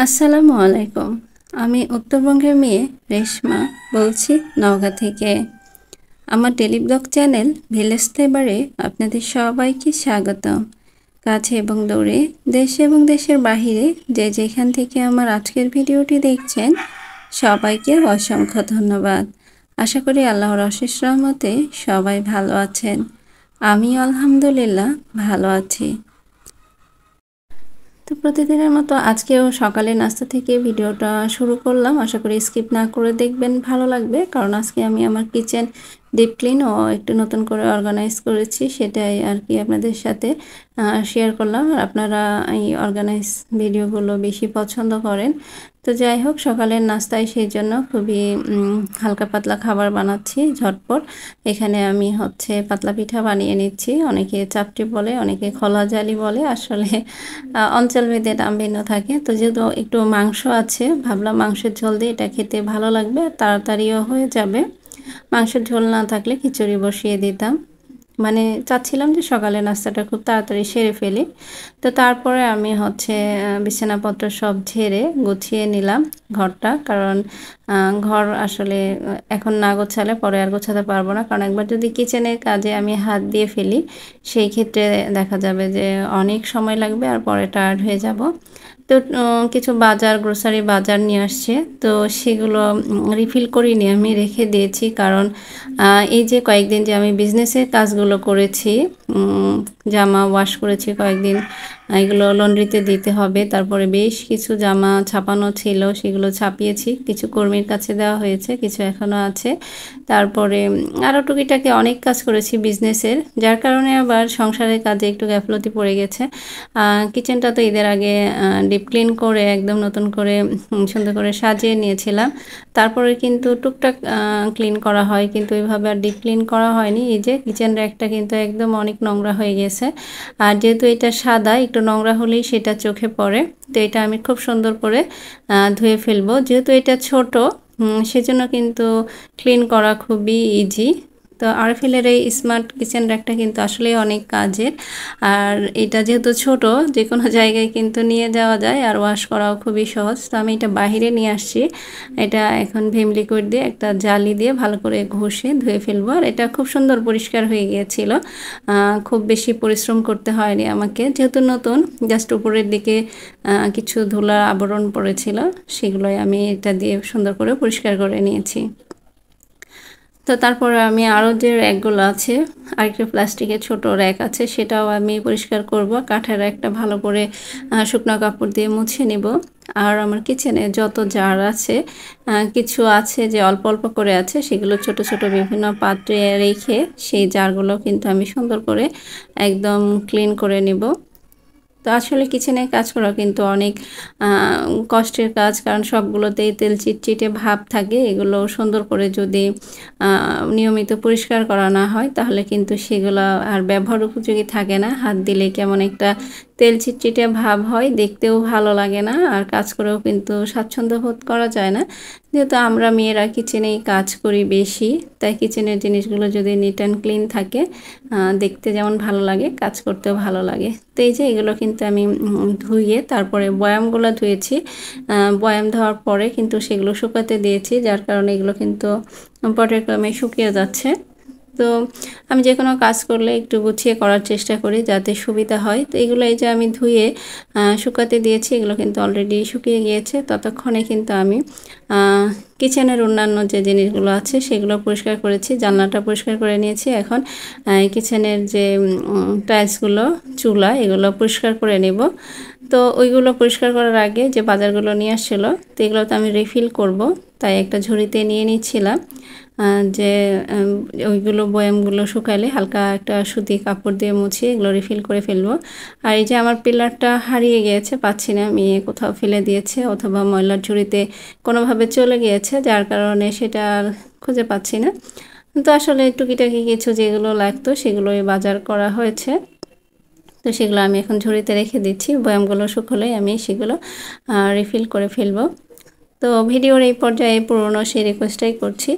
আসসালামু আলাইকুম। আমি উত্তরবঙ্গের মেয়ে রেশমা বলছি নওগাঁ থেকে। আমার ডেইলি ব্লগ চ্যানেল ভিলেজ ফ্লেভারে আপনাদের সবাইকে স্বাগতম। কাছে এবং দূরে, দেশে এবং দেশের বাহিরে যে যেখান থেকে আমার আজকের ভিডিওটি দেখছেন সবাইকে অসংখ্য ধন্যবাদ। আশা করি আল্লাহর অশেষ রহমতে সবাই ভালো আছেন। আমি আলহামদুলিল্লাহ ভালো আছি। তো প্রতিদিনের মতো আজকেও সকালে নাস্তা থেকে ভিডিওটা শুরু করলাম। আশা করি স্কিপ না করে দেখবেন, ভালো লাগবে। কারণ আজকে আমি আমার কিচেন ডিপ ক্লিন ও একটু নতুন করে অর্গানাইজ করেছি, সেটাই আর কি আপনাদের সাথে শেয়ার করলাম। আর আপনারা এই অর্গানাইজ ভিডিওগুলো বেশি পছন্দ করেন। তো যাই হোক, সকালের নাস্তায় সেই জন্য খুবই হালকা পাতলা খাবার বানাচ্ছি ঝটপট। এখানে আমি পাতলা পিঠা বানিয়ে নিচ্ছি। অনেকে চাপটি বলে, অনেকে খোলা জালি বলে। আসলে অঞ্চলভেদে নাম ভিন্ন থাকে। তো যেহেতু একটু মাংস আছে, ভাবলাম মাংসের ঝোল দিয়ে এটা খেতে ভালো লাগবে, তাড়াতাড়িও হয়ে যাবে। মাংসের ঝোল না থাকলে খিচুড়ি বসিয়ে দিতাম। মানে চাচ্ছিলাম যে সকালে নাস্তাটা খুব তাড়াতাড়ি সেরে ফেলি। তো তারপরে আমি বিছানাপত্র সব ঝেড়ে গুছিয়ে নিলাম ঘরটা। কারণ ঘর আসলে এখন না গোছালে পরে আর গোছাতে পারবো না। কারণ একবার যদি কিচেনের কাজে আমি হাত দিয়ে ফেলি, সেই ক্ষেত্রে দেখা যাবে যে অনেক সময় লাগবে আর পরে টায়ার্ড হয়ে যাব। তো কিছু গ্রোসারি বাজার নিয়ে আসছে, তো সেগুলো রিফিল করিনি, আমি রেখে দিয়েছি। কারণ এই যে কয়েকদিন যে আমি বিজনেসের কাজগুলো করেছি, জামা ওয়াশ করেছি কয়েকদিন, এগুলো লন্ড্রিতে দিতে হবে। তারপরে বেশ কিছু জামা ছাপানো ছিল, সেগুলো ছাপিয়েছি, কিছু কর্মীর কাছে দেওয়া হয়েছে, কিছু এখনও আছে। তারপরে আরও টুকিটাকি অনেক কাজ করেছি বিজনেসের, যার কারণে আবার সংসারের কাজে একটু গাফলতি পড়ে গেছে। কিচেনটা তো ঈদের আগে ডিপ ক্লিন করে একদম নতুন করে সুন্দর করে সাজিয়ে নিয়েছিলাম। তারপরে কিন্তু টুকটাক ক্লিন করা হয়, কিন্তু ওইভাবে আর ডিপ ক্লিন করা হয়নি। এই যে কিচেন র্যাকটা কিন্তু একদম অনেক নোংরা হয়ে গেছে। আর যেহেতু এটা সাদা, একটু নোংরা হলেই সেটা চোখে পড়ে। তো এটা আমি খুব সুন্দর করে ধুয়ে ফেলবো। যেহেতু এটা ছোট, সেজন্য কিন্তু ক্লিন করা খুবই ইজি। তো আরএফএলের এই স্মার্ট কিচেন র্যাকটা কিন্তু আসলেই অনেক কাজের। আর এটা যেহেতু ছোট, যে কোনো জায়গায় কিন্তু নিয়ে যাওয়া যায়, আর ওয়াশ করাও খুবই সহজ। তো আমি এটা বাহিরে নিয়ে আসছি। এটা এখন ভিম লিকুইড দিয়ে একটা জালি দিয়ে ভালো করে ঘষে ধুয়ে ফেলবো। আর এটা খুব সুন্দর পরিষ্কার হয়ে গিয়েছিল, খুব বেশি পরিশ্রম করতে হয়নি আমাকে। যেহেতু নতুন, জাস্ট উপরের দিকে কিছু ধুলার আবরণ পড়েছিল, সেগুলোই আমি এটা দিয়ে সুন্দর করে পরিষ্কার করে নিয়েছি। তো তারপরে আমি আরও যে র্যাকগুলো আছে, আরেকটা প্লাস্টিকের ছোট র্যাক আছে, সেটাও আমি পরিষ্কার করব। কাঠের র্যাকটা ভালো করে শুকনো কাপড় দিয়ে মুছে নেব। আর আমার কিচেনে যত জার আছে, কিছু আছে যে অল্প অল্প করে আছে, সেগুলো ছোট ছোট বিভিন্ন পাত্রে রেখে সেই জারগুলো কিন্তু আমি সুন্দর করে একদম ক্লিন করে নেব। তো আসলে কিচেনে কাজ করা কিন্তু অনেক কষ্টের কাজ, কারণ সবগুলোতেই তেল চিটচিটে ভাব থাকে। এগুলো সুন্দর করে যদি নিয়মিত পরিষ্কার করা না হয়, তাহলে কিন্তু সেগুলো আর ব্যবহার উপযোগী থাকে না। হাত দিলে কেমন একটা তেল চিটচিটে ভাব হয়, দেখতেও ভালো লাগে না, আর কাজ করেও কিন্তু স্বাচ্ছন্দ্য বোধ করা যায় না। যেহেতু আমরা মেয়েরা কিচেনেই কাজ করি বেশি, তাই কিচেনের জিনিসগুলো যদি নিট অ্যান্ড ক্লিন থাকে, দেখতে যেমন ভালো লাগে, কাজ করতেও ভালো লাগে। তো এই যে এগুলো কিন্তু আমি ধুয়ে তারপরে বয়ামগুলো ধুয়েছি। বয়াম ধোয়ার পরে কিন্তু সেগুলো শুকাতে দিয়েছি, যার কারণে এগুলো কিন্তু পর্যায়ক্রমে শুকিয়ে যাচ্ছে। তো আমি যে কোনো কাজ করলে একটু গুছিয়ে করার চেষ্টা করি যাতে সুবিধা হয়। তো এগুলো এই যে আমি ধুয়ে শুকাতে দিয়েছি, এগুলো কিন্তু অলরেডি শুকিয়ে গিয়েছে। ততক্ষণে কিন্তু আমি কিচেনের অন্যান্য যে জিনিসগুলো আছে সেগুলো পরিষ্কার করেছি, জানলাটা পরিষ্কার করে নিয়েছি। এখন কিচেনের যে টাইলসগুলো, চুলা, এগুলো পরিষ্কার করে নেব। তো ওইগুলো পরিষ্কার করার আগে যে বাজারগুলো নিয়ে আসছিলো, তো এগুলো তো আমি রিফিল করব, তাই একটা ঝুড়িতে নিয়ে নিচ্ছিলাম। যে ওইগুলো বয়ামগুলো শুকালে হালকা একটা সুতি কাপড় দিয়ে মুছিয়ে এগুলো রিফিল করে ফেলবো। আর এই যে আমার পিলারটা হারিয়ে গিয়েছে, পাচ্ছি না, মেয়ে কোথাও ফেলে দিয়েছে অথবা ময়লার ঝুড়িতে কোনোভাবে চলে গিয়েছে, যার কারণে সেটা খুঁজে পাচ্ছি না। তো আসলে টুকিটাকি কিছু যেগুলো লাগতো সেগুলোই বাজার করা হয়েছে। তো সেগুলো আমি এখন ঝুড়িতে রেখে দিচ্ছি, বয়ামগুলো শুকোলেই আমি সেগুলো রিফিল করে ফেলবো। তো ভিডিওর এই পর্যায়ে পুরনো সেই রিকোয়েস্টটাই করছি,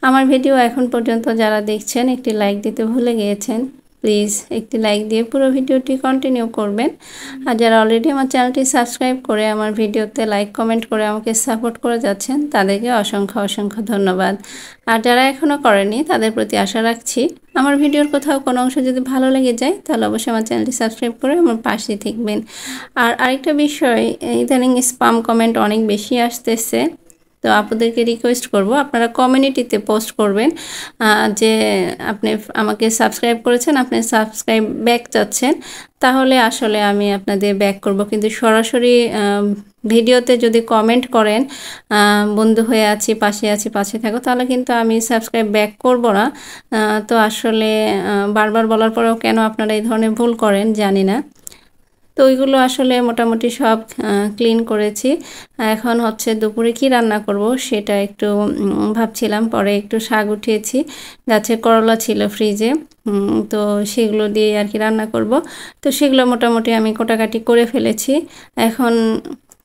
আমার ভিডিও এখন পর্যন্ত যারা দেখছেন একটি লাইক দিতে ভুলে গিয়েছেন, প্লিজ একটি লাইক দিয়ে পুরো ভিডিওটি কন্টিনিউ করবেন। আর যারা অলরেডি আমার চ্যানেলটি সাবস্ক্রাইব করে আমার ভিডিওতে লাইক কমেন্ট করে আমাকে সাপোর্ট করে যাচ্ছেন তাদেরকে অসংখ্য অসংখ্য ধন্যবাদ। আর যারা এখনও করেনি তাদের প্রতি আশা রাখছি আমার ভিডিওর কোথাও কোনো অংশ যদি ভালো লেগে যায় তাহলে অবশ্যই আমার চ্যানেলটি সাবস্ক্রাইব করে আমার পাশেই থাকবেন। আর আরেকটা বিষয়, ইদানিং স্পাম কমেন্ট অনেক বেশি আসতেছে, তো আপনাদেরকে রিকোয়েস্ট করব আপনারা কমিউনিটিতে পোস্ট করবেন যে আপনি আমাকে সাবস্ক্রাইব করেছেন, আপনি সাবস্ক্রাইব ব্যাক চাচ্ছেন, তাহলে আসলে আমি আপনাদের ব্যাক করব। কিন্তু সরাসরি ভিডিওতে যদি কমেন্ট করেন বন্ধু হয়ে আছি, পাশে থাকো, তাহলে কিন্তু আমি সাবস্ক্রাইব ব্যাক করব না। তো আসলে বারবার বলার পরেও কেন আপনারা এই ধরনের ভুল করেন জানি না। তো ওইগুলো আসলে মোটামুটি সব ক্লিন করেছি। এখন হচ্ছে দুপুরে কি রান্না করব সেটা একটু ভাবছিলাম, পরে একটু শাক উঠিয়েছি, গাছে করলা ছিল ফ্রিজে, তো সেগুলো দিয়ে আর কি রান্না করব। তো সেগুলো মোটামুটি আমি কোটাকাটি করে ফেলেছি। এখন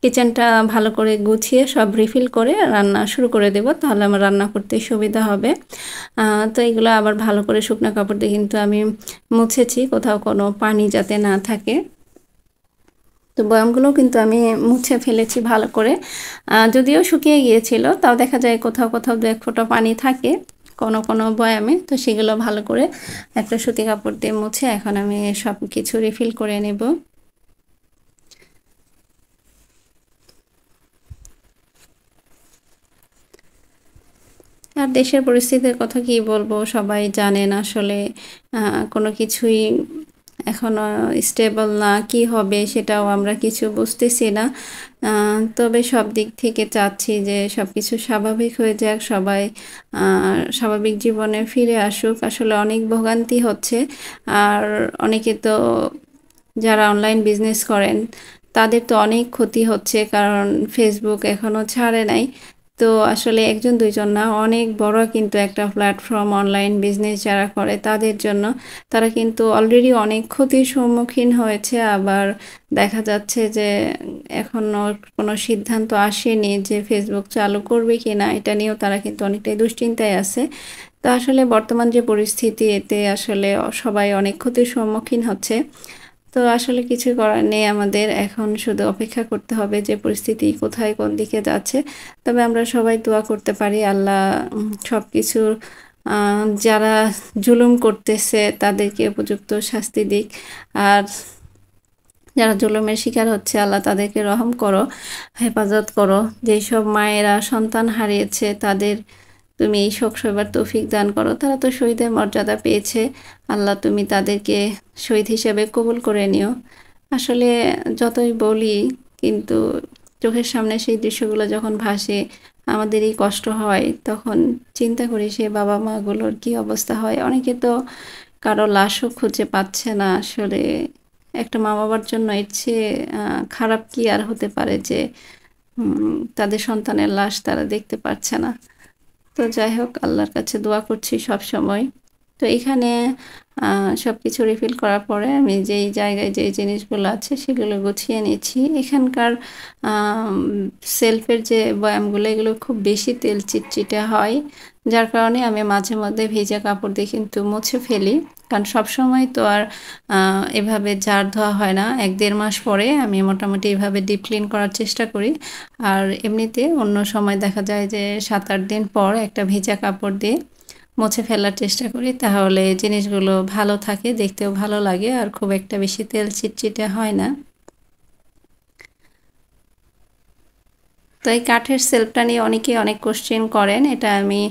কিচেনটা ভালো করে গুছিয়ে সব রিফিল করে রান্না শুরু করে দেব, তাহলে আমার রান্না করতে সুবিধা হবে। তো এগুলো আবার ভালো করে শুকনো কাপড় দিয়ে কিন্তু আমি মুছেছি, কোথাও কোনো পানি যাতে না থাকে। তো বয়ামগুলোও কিন্তু আমি মুছে ফেলেছি ভালো করে, যদিও শুকিয়ে গিয়েছিল, তাও দেখা যায় কোথাও কোথাও 1 ফোঁটা পানি থাকে কোনো কোনো বয়ামে। তো সেগুলো ভালো করে একটা সুতি কাপড় দিয়ে মুছে এখন আমি সব কিছু রিফিল করে নেব। আর দেশের পরিস্থিতির কথা কি বলবো, সবাই জানেন আসলে কোনো কিছুই এখনও স্টেবল না, কি হবে সেটাও আমরা কিছু বুঝতেছি না। তবে সব দিক থেকে চাচ্ছি যে সব কিছু স্বাভাবিক হয়ে যাক, সবাই স্বাভাবিক জীবনে ফিরে আসুক। আসলে অনেক ভোগান্তি হচ্ছে, আর অনেকে তো যারা অনলাইন বিজনেস করেন তাদের তো অনেক ক্ষতি হচ্ছে, কারণ ফেসবুক এখনও ছাড়ে নাই। তো আসলে একজন দুইজন না, অনেক বড় কিন্তু একটা প্ল্যাটফর্ম অনলাইন বিজনেস যারা করে তাদের জন্য। তারা কিন্তু অলরেডি অনেক ক্ষতির সম্মুখীন হয়েছে, আবার দেখা যাচ্ছে যে এখনও কোনো সিদ্ধান্ত আসেনি যে ফেসবুক চালু করবে কি না, এটা নিয়েও তারা কিন্তু অনেকটাই দুশ্চিন্তায় আছে। তো আসলে বর্তমান যে পরিস্থিতি, এতে আসলে সবাই অনেক ক্ষতির সম্মুখীন হচ্ছে। তো আসলে কিছু করার নেই, আমাদের এখন শুধু অপেক্ষা করতে হবে যে পরিস্থিতি কোথায় কোন দিকে যাচ্ছে। তবে আমরা সবাই দোয়া করতে পারি আল্লাহ সব কিছুর যারা জুলুম করতেছে তাদেরকে উপযুক্ত শাস্তি দিক, আর যারা জুলুমের শিকার হচ্ছে আল্লাহ তাদেরকে রহম করো, হেফাজত করো। যেসব মায়েরা সন্তান হারিয়েছে তাদের তুমি এই শোক সইবার তৌফিক দান করো। তারা তো শহীদের মর্যাদা পেয়েছে, আল্লাহ তুমি তাদেরকে শহীদ হিসেবে কবুল করে নিও। আসলে যতই বলি কিন্তু চোখের সামনে সেই দৃশ্যগুলো যখন ভাসে আমাদেরই কষ্ট হয়, তখন চিন্তা করি সে বাবা মাগুলোর কী অবস্থা হয়। অনেকে তো কারো লাশও খুঁজে পাচ্ছে না। আসলে একটা মা বাবার জন্য এর চেয়ে খারাপ কি আর হতে পারে যে তাদের সন্তানের লাশ তারা দেখতে পাচ্ছে না। তো যাই হোক, আল্লাহর কাছে দোয়া করছি সব সময়। তো এখানে সব কিছু রিফিল করার পরে আমি যেই জায়গায় যেই জিনিসগুলো আছে সেগুলো গুছিয়ে নিচ্ছি। এখানকার সেলফের যে বয়ামগুলো এগুলো খুব বেশি তেল চিটচিটে হয়, যার কারণে আমি মাঝে মধ্যে ভেজা কাপড় দিয়ে কিন্তু মুছে ফেলি, কারণ সবসময় তো আর এভাবে ঝাড় ধোয়া হয় না। 1-1.5 মাস পরে আমি মোটামুটি এভাবে ডিপ ক্লিন করার চেষ্টা করি। আর এমনিতে অন্য সময় দেখা যায় যে 7-8 দিন পর একটা ভেজা কাপড় দিয়ে মুছে ফেলার চেষ্টা করি, তাহলে জিনিসগুলো ভালো থাকে, দেখতেও ভালো লাগে, আর খুব একটা বেশি তেল চিটচিটে হয় না। তো এই কাঠের সেলফটা নিয়ে অনেকেই অনেক কোশ্চেন করেন, এটা আমি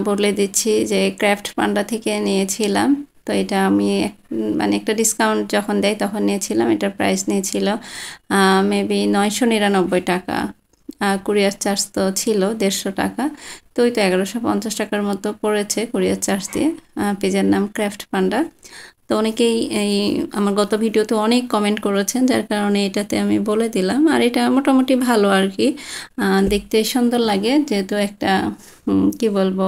বলে দিচ্ছি যে ক্রাফট পান্ডা থেকে নিয়েছিলাম। তো এটা আমি মানে একটা ডিসকাউন্ট যখন দেয় তখন নিয়েছিলাম। এটার প্রাইস নিয়েছিল মেবি 999 টাকা, কুরিয়ার চার্জ তো ছিল 150 টাকা। তো ওই তো 1150 টাকার মতো পড়েছে কুরিয়ার চার্জ দিয়ে। পেজের নাম ক্রাফট পান্ডা। তো অনেকেই এই আমার গত ভিডিওতে অনেক কমেন্ট করেছেন, যার কারণে এটাতে আমি বলে দিলাম। আর এটা মোটামুটি ভালো আর কি, দেখতে সুন্দর লাগে, যেহেতু একটা কি বলবো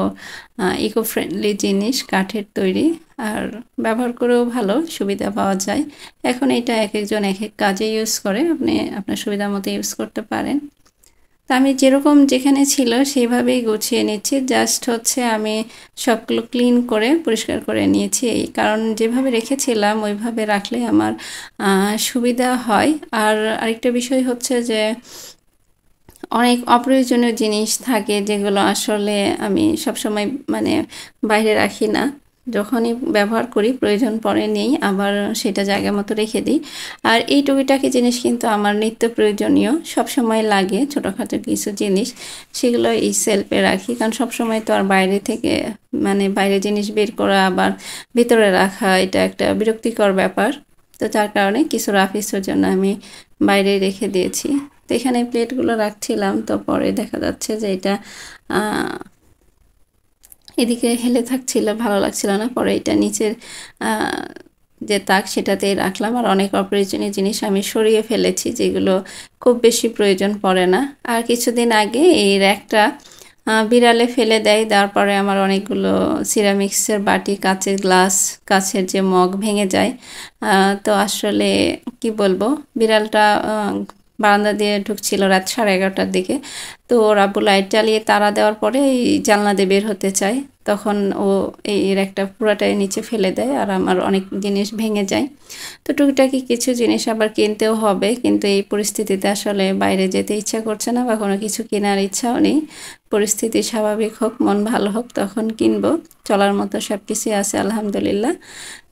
ইকো ফ্রেন্ডলি জিনিস, কাঠের তৈরি, আর ব্যবহার করেও ভালো, সুবিধা পাওয়া যায়। এখন এটা এক একজন এক এক কাজে ইউজ করে, আপনি আপনার সুবিধা মতো ইউজ করতে পারেন। তো আমি যেরকম যেখানে ছিল সেইভাবেই গুছিয়ে নিচ্ছি, জাস্ট হচ্ছে আমি সবগুলো ক্লিন করে পরিষ্কার করে নিয়েছি। এই কারণ যেভাবে রেখেছিলাম ওইভাবে রাখলে আমার সুবিধা হয়। আর আরেকটা বিষয় হচ্ছে যে অনেক অপ্রয়োজনীয় জিনিস থাকে যেগুলো আসলে আমি সবসময় মানে বাইরে রাখি না, যখনই ব্যবহার করি প্রয়োজন পড়ে নেই, আবার সেটা জায়গা মতো রেখে দিই। আর এই টুকিটাকি জিনিস কিন্তু আমার নিত্য প্রয়োজনীয়, সবসময় লাগে ছোটোখাটো কিছু জিনিস, সেগুলো এই সেলফে রাখি। কারণ সবসময় তো আর বাইরে থেকে মানে বাইরে জিনিস বের করা আবার ভিতরে রাখা এটা একটা বিরক্তিকর ব্যাপার। তো যার কারণে কিছু রাফিসের জন্য আমি বাইরে রেখে দিয়েছি। তো এখানে প্লেটগুলো রাখছিলাম, তো পরে দেখা যাচ্ছে যে এটা এদিকে হেলে থাকছিল, ভালো লাগছিল না, পরে এটা নিচের যে তাক সেটাতেই রাখলাম। আর অনেক অপ্রয়োজনীয় জিনিস আমি সরিয়ে ফেলেছি যেগুলো খুব বেশি প্রয়োজন পড়ে না। আর কিছুদিন আগে এই র্যাকটা বিড়ালে ফেলে দেয়, তারপরে আমার অনেকগুলো সিরামিক্সের বাটি, কাচের গ্লাস, কাচের যে মগ ভেঙে যায়। তো আসলে কি বলবো, বিড়ালটা বারান্দা দিয়ে ঢুকছিল রাত 11:30টার দিকে। তো ওর আব্বু লাইট জ্বালিয়ে তাড়া দেওয়ার পরে এই জানলা দিয়ে বের হতে চায়, তখন ও এর একটা পুরাটাই নিচে ফেলে দেয় আর আমার অনেক জিনিস ভেঙে যায়। তো টুকিটাকি কিছু জিনিস আবার কিনতেও হবে, কিন্তু এই পরিস্থিতিতে আসলে বাইরে যেতে ইচ্ছা করছে না বা কোনো কিছু কেনার ইচ্ছাও নেই। পরিস্থিতি স্বাভাবিক হোক, মন ভালো হোক, তখন কিনবো। চলার মতো সব কিছুই আছে আলহামদুলিল্লাহ।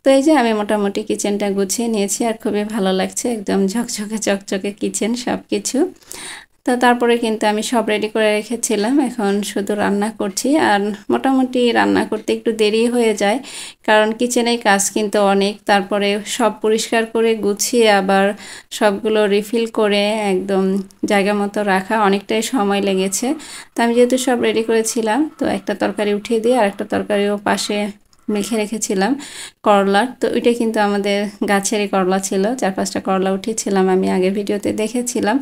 তো এই যে আমি মোটামুটি কিচেনটা গুছিয়ে নিয়েছি আর খুবই ভালো লাগছে, একদম ঝকঝকে চকচকে কিচেন সব কিছু। তো তারপরে কিন্তু আমি সব রেডি করে রেখেছিলাম, এখন শুধু রান্না করছি। আর মোটামুটি রান্না করতে একটু দেরি হয়ে যায়, কারণ কিচেনের কাজ কিন্তু অনেক, তারপরে সব পরিষ্কার করে গুছিয়ে আবার সবগুলো রিফিল করে একদম জায়গা মতো রাখা অনেকটাই সময় লেগেছে। তো আমি যেহেতু সব রেডি করেছিলাম, তো একটা তরকারি উঠিয়ে দিয়ে আর একটা তরকারিও পাশে মেখে রেখেছিলাম করলার। তো ওইটা কিন্তু আমাদের গাছেরই করলা ছিল, 4-5টা করলা উঠিয়েছিলাম, আমি আগের ভিডিওতে দেখিয়েছিলাম।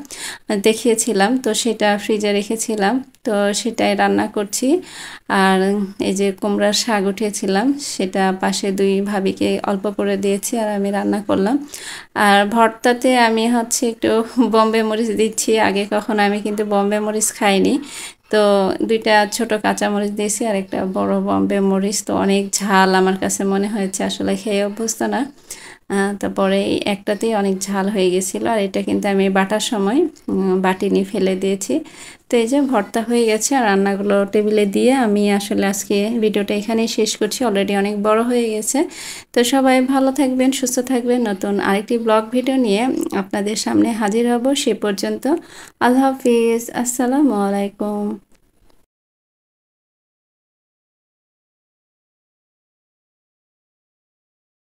তো সেটা ফ্রিজে রেখেছিলাম, তো সেটাই রান্না করছি। আর এই যে কুমড়ার শাক উঠিয়েছিলাম, সেটা পাশে দুই ভাবিকে অল্প করে দিয়েছি আর আমি রান্না করলাম। আর ভর্তাতে আমি হচ্ছে একটু বম্বে মরিচ দিচ্ছি, আগে কখনো আমি কিন্তু বম্বে মরিচ খাইনি। তো 2টা ছোট কাঁচামরিচ দিয়েছি আর একটা বড় বম্বে মরিচ। তো অনেক ঝাল আমার কাছে মনে হয়েছে, আসলে খেয়ে অভ্যস্ত না। তারপরে এই একটাতেই অনেক ঝাল হয়ে গেছিলো। আর এটা কিন্তু আমি বাটার সময় বাটি নিয়ে ফেলে দিয়েছি। তো এই যে ভর্তা হয়ে গেছে আর রান্নাগুলো টেবিলে দিয়ে আমি আসলে আজকে ভিডিওটা এখানেই শেষ করছি, অলরেডি অনেক বড় হয়ে গেছে। তো সবাই ভালো থাকবেন, সুস্থ থাকবেন, নতুন আরেকটি ব্লগ ভিডিও নিয়ে আপনাদের সামনে হাজির হব। সে পর্যন্ত আল্লাহ হাফিজ, আসসালামু আলাইকুম।